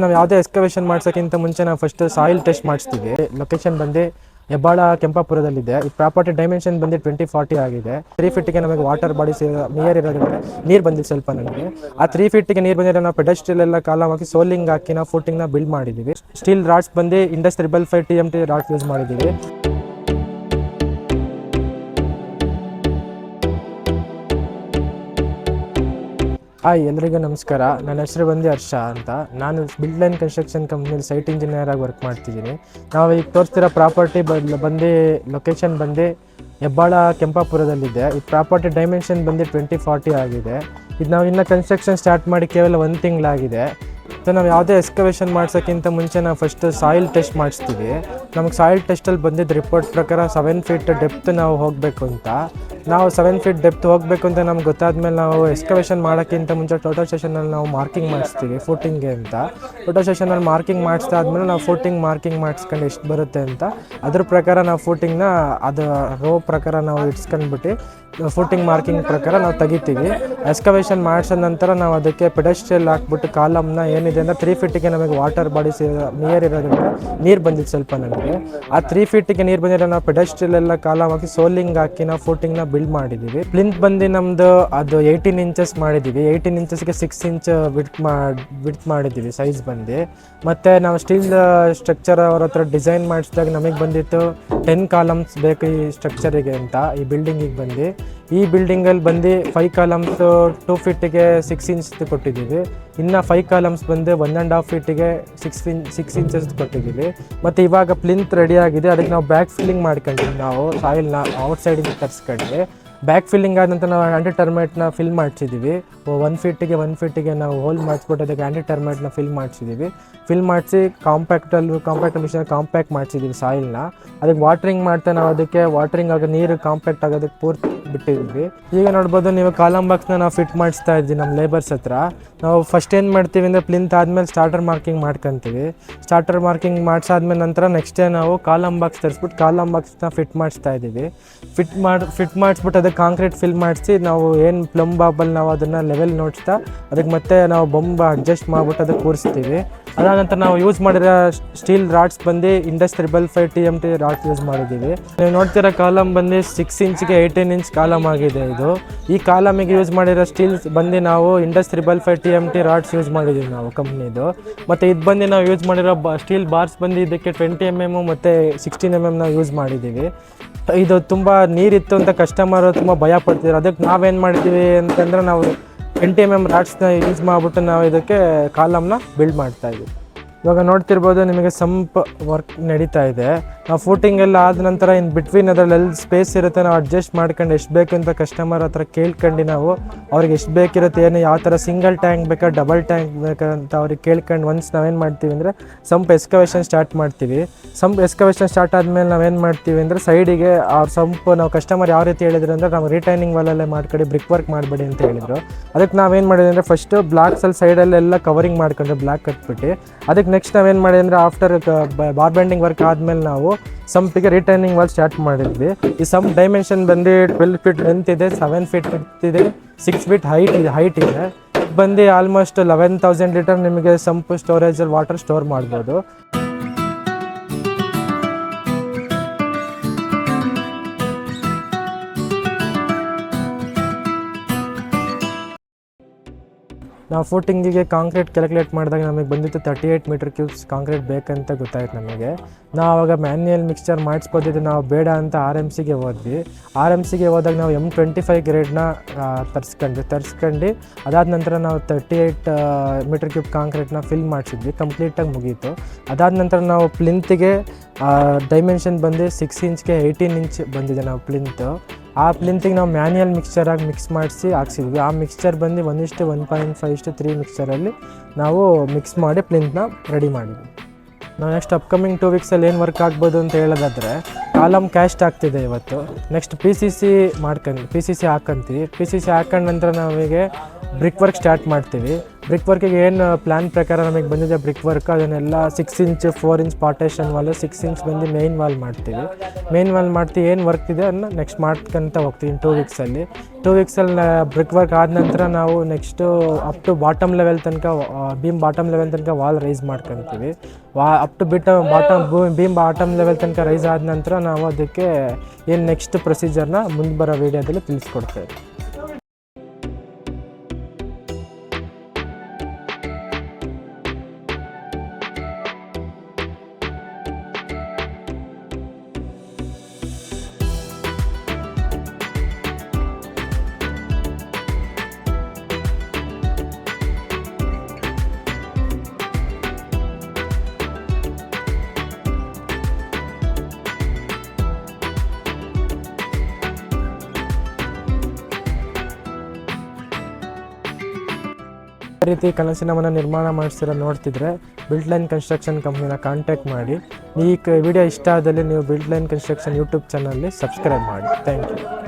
ನಾವು ಯಾವುದೇ ಎಕ್ಸ್ಕವೇಷನ್ ಮಾಡ್ಸೋಕ್ಕಿಂತ ಮುಂಚೆ ನಾವು ಫಸ್ಟ್ ಸಾಯಿಲ್ ಟೆಸ್ಟ್ ಮಾಡಿಸ್ತೀವಿ. ಲೊಕೇಶನ್ ಬಂದು ಹೆಬ್ಬಾಳ ಕೆಂಪಾಪುರದಲ್ಲಿದೆ. ಈ ಪ್ರಾಪರ್ಟಿ ಡೈಮೆನ್ಷನ್ ಬಂದು 2040 ಆಗಿದೆ. 3 ಫೀಟಿಗೆ ನಮಗೆ ವಾಟರ್ ಬಾಡೀಸ್ ನಿಯರ್ ಇರೋದ್ರಿಂದ ನೀರು ಬಂದಿದೆ ಸ್ವಲ್ಪ ನಮಗೆ. ಆ 3 ಫೀಟಿಗೆ ನೀರು ಬಂದಿರೋ ನಾವು ಪೆಡೆಸ್ಟ್ರಿಯಲ್ ಎಲ್ಲ ಕಾಲಮ್ ಹಾಕಿ ಸೋಲಿಂಗ್ ಹಾಕಿ ನಾವು ಫೂಟಿಂಗ್ನ ಬಿಲ್ಡ್ ಮಾಡಿದ್ದೀವಿ. ಸ್ಟೀಲ್ ರಾಡ್ಸ್ ಬಂದು ಇಂಡಸ್ 555 TMT ರಾಡ್ಸ್ ಯೂಸ್ ಮಾಡಿದ್ದೀವಿ. ಹಾಯ್, ಎಲ್ರಿಗೂ ನಮಸ್ಕಾರ. ನನ್ನ ಹೆಸರು ಬಂದು ಹರ್ಷ ಅಂತ. ನಾನು ಬಿಲ್ಡ್ ಲೈನ್ ಕನ್ಸ್ಟ್ರಕ್ಷನ್ ಕಂಪ್ನಿಯಲ್ಲಿ ಸೈಟ್ ಇಂಜಿನಿಯರ್ ಆಗಿ ವರ್ಕ್ ಮಾಡ್ತಿದ್ದೀನಿ. ನಾವು ಈಗ ತೋರಿಸ್ತಿರೋ ಪ್ರಾಪರ್ಟಿ ಬಂದು ಲೊಕೇಶನ್ ಬಂದು ಹೆಬ್ಬಾಳ ಕೆಂಪಾಪುರದಲ್ಲಿದೆ. ಈ ಪ್ರಾಪರ್ಟಿ ಡೈಮೆನ್ಷನ್ ಬಂದು 2040 ಆಗಿದೆ. ಇದು ನಾವು ಇನ್ನೂ ಕನ್ಸ್ಟ್ರಕ್ಷನ್ ಸ್ಟಾರ್ಟ್ ಮಾಡಿ ಕೇವಲ 1 ತಿಂಗಳಾಗಿದೆ. ಸೊ ನಾವು ಯಾವುದೇ ಎಕ್ಸ್ಕವೇಷನ್ ಮಾಡ್ಸೋಕ್ಕಿಂತ ಮುಂಚೆ ನಾವು ಫಸ್ಟ್ ಸಾಯಿಲ್ ಟೆಸ್ಟ್ ಮಾಡಿಸ್ತೀವಿ. ನಮಗೆ ಸಾಯಿಲ್ ಟೆಸ್ಟಲ್ಲಿ ಬಂದಿದ್ದ ರಿಪೋರ್ಟ್ ಪ್ರಕಾರ 7 ಫೀಟ್ ಡೆಪ್ತ್ ನಾವು ಹೋಗಬೇಕು ಅಂತ. ನಾವು 7 ಫೀಟ್ ಡೆಪ್ತ್ ಹೋಗಬೇಕು ಅಂತ ನಮ್ಗೆ ಗೊತ್ತಾದ್ಮೇಲೆ ನಾವು ಎಕ್ಸ್ಕವೇಷನ್ ಮಾಡೋಕ್ಕಿಂತ ಮುಂಚೆ ಟೋಟಲ್ ಸೆಷನಲ್ಲಿ ನಾವು ಮಾರ್ಕಿಂಗ್ ಮಾಡಿಸ್ತೀವಿ ಫೂಟಿಂಗ್ಗೆ ಅಂತ. ಟೋಟಲ್ ಸೆಷನಲ್ಲಿ ಮಾರ್ಕಿಂಗ್ ಮಾಡಿಸಿದಾದ್ಮೇಲೆ ನಾವು ಫೂಟಿಂಗ್ ಮಾರ್ಕಿಂಗ್ ಮಾಡಿಸ್ಕೊಂಡು ಎಷ್ಟು ಬರುತ್ತೆ ಅಂತ ಅದ್ರ ಪ್ರಕಾರ ನಾವು ಫೂಟಿಂಗ್ನ ಅದು ರೋ ಪ್ರಕಾರ ನಾವು ಇಟ್ಸ್ಕೊಂಡ್ಬಿಟ್ಟು ಫೂಟಿಂಗ್ ಮಾರ್ಕಿಂಗ್ ಪ್ರಕಾರ ನಾವು ತೆಗಿತೀವಿ. ಎಕ್ಸ್ಕವೇಷನ್ ಮಾಡಿಸಿದ ನಂತರ ನಾವು ಅದಕ್ಕೆ ಪೆಡೆಸ್ಟ್ರಿಯಲ್ ಹಾಕ್ಬಿಟ್ಟು ಕಾಲಮ್ನ ಏನಿದೆ ಅಂದರೆ 3 ಫೀಟಿಗೆ ನಮಗೆ ವಾಟರ್ ಬಾಡೀಸ್ ನಿಯರ್ ಇರೋದ್ರಿಂದ ನೀರು ಬಂದಿದೆ ಸ್ವಲ್ಪ ನಮಗೆ. ಆ 3 ಫೀಟಿಗೆ ನೀರು ಬಂದಿರೋ ನಾವು ಪೆಡೆಸ್ಟ್ರಿಯಲ್ ಎಲ್ಲ ಕಾಲಮ್ ಹಾಕಿ ಸೋಲಿಂಗ್ ಹಾಕಿ ನಾವು ಫೂಟಿಂಗ್ನ ಬಿಲ್ಡ್ ಮಾಡಿದ್ದೀವಿ. ಪ್ಲಿಂತ್ ಬಂದು ನಮ್ಮದು ಅದು 18 ಇಂಚಸ್ ಮಾಡಿದ್ದೀವಿ. 18 ಇಂಚಸ್ಗೆ 6 ಇಂಚ್ ವಿಡ್ತ್ ಮಾಡಿದ್ದೀವಿ ಸೈಜ್ ಬಂದು. ಮತ್ತು ನಾವು ಸ್ಟೀಲ್ ಸ್ಟ್ರಕ್ಚರ್ ಅವ್ರ ಹತ್ರ ಡಿಸೈನ್ ಮಾಡಿಸಿದಾಗ ನಮಗೆ ಬಂದಿತ್ತು 10 ಕಾಲಮ್ಸ್ ಬೇಕು ಈ ಸ್ಟ್ರಕ್ಚರಿಗೆ ಅಂತ. ಈ ಬಿಲ್ಡಿಂಗಿಗೆ ಬಂದು ಈ ಬಿಲ್ಡಿಂಗಲ್ಲಿ ಬಂದು 5 ಕಾಲಮ್ಸ್ 2 ಫೀಟಿಗೆ 6 ಇಂಚ್ ಕೊಟ್ಟಿದ್ದೀವಿ. ಇನ್ನು 5 ಕಾಲಮ್ಸ್ ಬಂದು 1.5 ಫೀಟಿಗೆ 6 ಇಂಚಸ್ ಕೊಟ್ಟಿದ್ದೀವಿ. ಮತ್ತು ಇವಾಗ ಪ್ಲಿಂತ್ ರೆಡಿ ಆಗಿದೆ. ಅದಕ್ಕೆ ನಾವು ಬ್ಯಾಕ್ ಫಿಲ್ಲಿಂಗ್ ಮಾಡ್ಕೊಂಡಿದ್ದೀವಿ. ನಾವು ಸಾಯಿಲ್ನ ಔಟ್ಸೈಡಿಂದ ತರಿಸ್ಕೊಂಡ್ವಿ. ಬ್ಯಾಕ್ ಫಿಲ್ಲಿಂಗ್ ಆದ ನಂತರ ನಾವು ಆ್ಯಂಟಿ ಟರ್ಮೈಟ್ನ ಫಿಲ್ ಮಾಡಿಸಿದ್ದೀವಿ. 1 ಫೀಟಿಗೆ ನಾವು ಹೋಲ್ ಮಾಡಿಸ್ಬಿಟ್ಟು ಅದಕ್ಕೆ ಆ್ಯಂಟಿ ಟರ್ಮೈಟ್ನ ಫಿಲ್ ಮಾಡಿಸಿದ್ದೀವಿ. ಫಿಲ್ ಮಾಡಿಸಿ ಕಾಂಪ್ಯಾಕ್ಟ್ ಮಿಷನ್ ಕಾಂಪ್ಯಾಕ್ಟ್ ಮಾಡಿಸಿದ್ದೀವಿ ಸಾಯಿಲ್ನ. ಅದಕ್ಕೆ ವಾಟ್ರಿಂಗ್ ಮಾಡ್ತಾ ನಾವು ಅದಕ್ಕೆ ವಾಟ್ರಿಂಗ್ ಆಗೋ ನೀರು ಕಾಂಪ್ಯಾಕ್ಟ್ ಆಗೋದಕ್ಕೆ ಪೂರ್ತಿ ಬಿಟ್ಟಿದ್ವಿ. ಈಗ ನೋಡ್ಬೋದು ನೀವು ಕಾಲಮ್ ಬಾಕ್ಸ್ನ ನಾವು ಫಿಟ್ ಮಾಡಿಸ್ತಾ ಇದ್ವಿ ನಮ್ಮ ಲೇಬರ್ಸ್ ಹತ್ರ. ನಾವು ಫಸ್ಟ್ ಏನು ಮಾಡ್ತೀವಿ ಅಂದರೆ ಪ್ಲಿಂತ್ ಆದಮೇಲೆ ಸ್ಟಾರ್ಟರ್ ಮಾರ್ಕಿಂಗ್ ಮಾಡ್ಕೊತೀವಿ. ಸ್ಟಾರ್ಟರ್ ಮಾರ್ಕಿಂಗ್ ಮಾಡಿಸಾದ್ಮೇಲೆ ನಂತರ ನೆಕ್ಸ್ಟ್ ಡೇ ನಾವು ಕಾಲಮ್ ಬಾಕ್ಸ್ ತರಿಸ್ಬಿಟ್ಟು ಕಾಲಮ್ ಬಾಕ್ಸ್ನ ಫಿಟ್ ಮಾಡಿಸ್ತಾ ಇದ್ದೀವಿ. ಫಿಟ್ ಮಾಡಿಸ್ಬಿಟ್ಟು ಅದಕ್ಕೆ ಕಾಂಕ್ರೀಟ್ ಫಿಲ್ ಮಾಡಿಸಿ ನಾವು ಏನು ಪ್ಲಮ್ ಬಾಬಲ್ಲಿ ನಾವು ಅದನ್ನು ಲೆವೆಲ್ ನೋಡ್ತಾ ಅದಕ್ಕೆ ಮತ್ತೆ ನಾವು ಬೊಂಬ ಅಡ್ಜಸ್ಟ್ ಮಾಡಿಬಿಟ್ಟು ಅದಕ್ಕೆ ಕೂರಿಸ್ತೀವಿ. ಅದಾದ ನಂತರ ನಾವು ಯೂಸ್ ಮಾಡಿರೋ ಸ್ಟೀಲ್ ರಾಡ್ಸ್ ಬಂದು ಇಂಡಸ್ 555 TMT ರಾಡ್ಸ್ ಯೂಸ್ ಮಾಡಿದ್ದೀವಿ. ನೀವು ನೋಡ್ತಿರೋ ಕಾಲಮ್ ಬಂದು 6 ಇಂಚ್ಗೆ 18 ಇಂಚ್ ಕಾಲಮ್ ಆಗಿದೆ ಇದು. ಈ ಕಾಲಮಿಗೆ ಯೂಸ್ ಮಾಡಿರೋ ಸ್ಟೀಲ್ಸ್ ಬಂದು ನಾವು ಇಂಡಸ್ 555 TMT ರಾಡ್ಸ್ ಯೂಸ್ ಮಾಡಿದ್ದೀವಿ ನಾವು ಕಂಪ್ನಿದು. ಮತ್ತು ಇದು ಬಂದು ನಾವು ಯೂಸ್ ಮಾಡಿರೋ ಸ್ಟೀಲ್ ಬಾರ್ಸ್ ಬಂದು ಇದಕ್ಕೆ 20 mm ಮತ್ತು 16 mm ನಾವು ಯೂಸ್ ಮಾಡಿದ್ದೀವಿ. ಇದು ತುಂಬ ನೀರಿತ್ತು ಅಂತ ಕಸ್ಟಮರು ತುಂಬ ಭಯ ಪಡ್ತಿದ್ರು. ಅದಕ್ಕೆ ನಾವೇನು ಮಾಡಿದ್ದೀವಿ ಅಂತಂದರೆ ನಾವು 20 mm ರಾಡ್ಸ್ನ ಯೂಸ್ ಮಾಡಿಬಿಟ್ಟು ನಾವು ಇದಕ್ಕೆ ಕಾಲಮ್ನ ಬಿಲ್ಡ್ ಮಾಡ್ತಾಯಿದ್ವಿ. ಇವಾಗ ನೋಡ್ತಿರ್ಬೋದು ನಿಮಗೆ ಸಂಪ್ ವರ್ಕ್ ನಡೀತಾ ಇದೆ. ನಾವು ಫೂಟಿಂಗ್ ಎಲ್ಲ ಆದ ನಂತರ ಇನ್ನು ಬಿಟ್ವೀನ್ ಅದರಲ್ಲಿ ಎಲ್ಲಿ ಸ್ಪೇಸ್ ಇರುತ್ತೆ ನಾವು ಅಡ್ಜಸ್ಟ್ ಮಾಡ್ಕೊಂಡು ಎಷ್ಟು ಬೇಕು ಅಂತ ಕಸ್ಟಮರ್ ಹತ್ರ ಕೇಳ್ಕೊಂಡು ನಾವು ಅವ್ರಿಗೆ ಎಷ್ಟು ಬೇಕಿರುತ್ತೆ, ಏನು ಯಾವ ಥರ ಸಿಂಗಲ್ ಟ್ಯಾಂಕ್ ಬೇಕಾ ಡಬಲ್ ಟ್ಯಾಂಕ್ ಬೇಕಂತ ಅವ್ರಿಗೆ ಕೇಳ್ಕೊಂಡು ಒನ್ಸ್ ನಾವೇನು ಮಾಡ್ತೀವಿ ಅಂದರೆ ಸಂಪ್ ಎಕ್ಸ್ಕವೇಷನ್ ಸ್ಟಾರ್ಟ್ ಮಾಡ್ತೀವಿ. ಸಂಪ್ ಎಕ್ಸ್ಕವೇಷನ್ ಸ್ಟಾರ್ಟ್ ಆದಮೇಲೆ ನಾವೇನು ಮಾಡ್ತೀವಿ ಅಂದರೆ ಸೈಡಿಗೆ ಅವ್ರ ಸಂಪ್ ನಾವು ಕಸ್ಟಮರ್ ಯಾವ ರೀತಿ ಹೇಳಿದ್ರು ಅಂದರೆ ನಾವು ರಿಟೈನಿಂಗ್ ವಾಲಲ್ಲೇ ಮಾಡ್ಕೊಂಡು ಬ್ರಿಕ್ ವರ್ಕ್ ಮಾಡಬೇಡಿ ಅಂತ ಹೇಳಿದರು. ಅದಕ್ಕೆ ನಾವೇನು ಮಾಡಿದ್ವಿ ಅಂದರೆ ಫಸ್ಟು ಬ್ಲಾಕ್ಸಲ್ಲಿ ಸೈಡಲ್ಲೆಲ್ಲ ಕವರಿಂಗ್ ಮಾಡ್ಕೊಂಡ್ರೆ ಬ್ಲಾಕ್ ಕಟ್ಬಿಟ್ಟು ಅದಕ್ಕೆ ನೆಕ್ಸ್ಟ್ ನಾವೇನು ಮಾಡಿದ್ವಿ ಅಂದರೆ ಆಫ್ಟರ್ ಬಾರ್ ಬೆಂಡಿಂಗ್ ವರ್ಕ್ ಆದಮೇಲೆ ನಾವು ಸಂಪಿಗೆ ರಿಟರ್ನಿಂಗ್ ವಾಲ್ ಸ್ಟಾರ್ಟ್ ಮಾಡಿದ್ವಿ. ಈ ಸಂಪ್ ಡೈಮೆನ್ಷನ್ ಬಂದು 12 ಫೀಟ್ ಲೆಂತ್ ಇದೆ, 7 ಫೀಟ್ ಇದೆ, 6 ಫೀಟ್ ಹೈಟ್ ಇದೆ. ಬಂದು ಆಲ್ಮೋಸ್ಟ್ 11,000 ಲೀಟರ್ ನಿಮಗೆ ಸಂಪ್ ಸ್ಟೋರೇಜಲ್ಲಿ ವಾಟರ್ ಸ್ಟೋರ್ ಮಾಡ್ಬೋದು. ನಾವು ಫೂಟಿಂಗಿಗೆ ಕಾಂಕ್ರೀಟ್ ಕ್ಯಾಲ್ಕುಲೇಟ್ ಮಾಡಿದಾಗ ನಮಗೆ ಬಂದಿತ್ತು 38 ಮೀಟರ್ ಕ್ಯೂಬ್ಸ್ ಕಾಂಕ್ರೀಟ್ ಬೇಕಂತ ಗೊತ್ತಾಯ್ತು ನಮಗೆ. ನಾವು ಆವಾಗ ಮ್ಯಾನ್ಯಲ್ ಮಿಕ್ಸ್ಚರ್ ಮಾಡಿಸ್ಬೋದಿದ್ದು ನಾವು ಬೇಡ ಅಂತ RMCಗೆ ಹೋದ್ವಿ. RMCಗೆ ಹೋದಾಗ ನಾವು M25 ಗ್ರೇಡ್ನ ತರಿಸ್ಕೊಂಡು ಅದಾದ ನಂತರ ನಾವು 38 ಮೀಟರ್ ಕ್ಯೂಬ್ ಕಾಂಕ್ರೀಟ್ನ ಫಿಲ್ ಮಾಡಿಸಿದ್ವಿ. ಕಂಪ್ಲೀಟಾಗಿ ಮುಗೀತು. ಅದಾದ ನಂತರ ನಾವು ಪ್ಲಿಂತಿಗೆ ಡೈಮೆನ್ಷನ್ ಬಂದು 6 ಇಂಚ್ಗೆ 18 ಇಂಚ್ ಬಂದಿದೆ ನಾವು ಪ್ಲಿಂತು. ಆ ಪ್ಲಿಂತಿಗೆ ನಾವು ಮ್ಯಾನ್ಯಲ್ ಮಿಕ್ಸ್ಚರಾಗಿ ಮಿಕ್ಸ್ ಮಾಡಿಸಿ ಹಾಕ್ಸಿದ್ವಿ. ಆ ಮಿಕ್ಸ್ಚರ್ ಬಂದು 1:1.5:3 ಮಿಕ್ಸ್ಚರಲ್ಲಿ ನಾವು ಮಿಕ್ಸ್ ಮಾಡಿ ಪ್ಲಿಂತ್ನ ರೆಡಿ ಮಾಡಿದ್ವಿ. ನಾವು ನೆಕ್ಸ್ಟ್ ಅಪ್ಕಮಿಂಗ್ 2 ವೀಕ್ಸಲ್ಲಿ ಏನು ವರ್ಕ್ ಆಗ್ಬೋದು ಅಂತ ಹೇಳೋದಾದರೆ ಕಾಲಮ್ ಕ್ಯಾಸ್ಟ್ ಆಗ್ತಿದೆ ಇವತ್ತು. Next PCC ಹಾಕ್ಕಂತೀವಿ. PCC ಹಾಕೊಂಡ ನಂತರ ನಾವೀಗ ಬ್ರಿಕ್ ವರ್ಕ್ ಸ್ಟಾರ್ಟ್ ಮಾಡ್ತೀವಿ. ಬ್ರಿಕ್ ವರ್ಕಿಗೆ ಏನು ಪ್ಲ್ಯಾನ್ ಪ್ರಕಾರ ನಮಗೆ ಬಂದಿದೆ ಬ್ರಿಕ್ ವರ್ಕ್ ಅದನ್ನೆಲ್ಲ 6 inch 4 inch partition Vaalu 6 inch ಬಂದು ಮೇನ್ ವಾಲ್ ಮಾಡ್ತೀವಿ. ಮೇನ್ ವಾಲ್ ಮಾಡ್ತೀವಿ, ಏನು ವರ್ಕ್ ಇದೆ ಅದನ್ನ ನೆಕ್ಸ್ಟ್ ಮಾಡ್ಕೊಂತ ಹೋಗ್ತೀವಿ 2 ವೀಕ್ಸಲ್ಲಿ. 2 ವೀಕ್ಸಲ್ಲಿ ಬ್ರಿಕ್ ವರ್ಕ್ ಆದ ನಂತರ ನಾವು next up to bottom level ತನಕ ಬಾಟಮ್ ಲೆವೆಲ್ ತನಕ ವಾಲ್ ರೈಸ್ ಮಾಡ್ಕೊತೀವಿ. ಅಪ್ ಟು ಬಾಟಮ್ ಲೆವೆಲ್ ತನಕ ರೈಸ್ ಆದ ನಂತರ ನಾವು ಅದಕ್ಕೆ ಏನು ನೆಕ್ಸ್ಟ್ ಪ್ರೊಸೀಜರ್ನ ಮುಂದೆ ಬರೋ ವೀಡಿಯೋದಲ್ಲಿ ತಿಳಿಸ್ಕೊಡ್ತೇವೆ. ಈ ರೀತಿ ಕನಸಿನ ಮನೆ ನಿರ್ಮಾಣ ಮಾಡಿಸಿರೋ ನೋಡ್ತಿದ್ರೆ ಬಿಲ್ಡ್ ಲೈನ್ ಕನ್ಸ್ಟ್ರಕ್ಷನ್ ಕಂಪ್ನಿನ ಕಾಂಟ್ಯಾಕ್ಟ್ ಮಾಡಿ. ಈ ವಿಡಿಯೋ ಇಷ್ಟ ಆದಲ್ಲಿ ನೀವು ಬಿಲ್ಡ್ ಲೈನ್ ಕನ್ಸ್ಟ್ರಕ್ಷನ್ ಯೂಟ್ಯೂಬ್ ಚಾನಲ್ಗೆ ಸಬ್ಸ್ಕ್ರೈಬ್ ಮಾಡಿ. Thank you.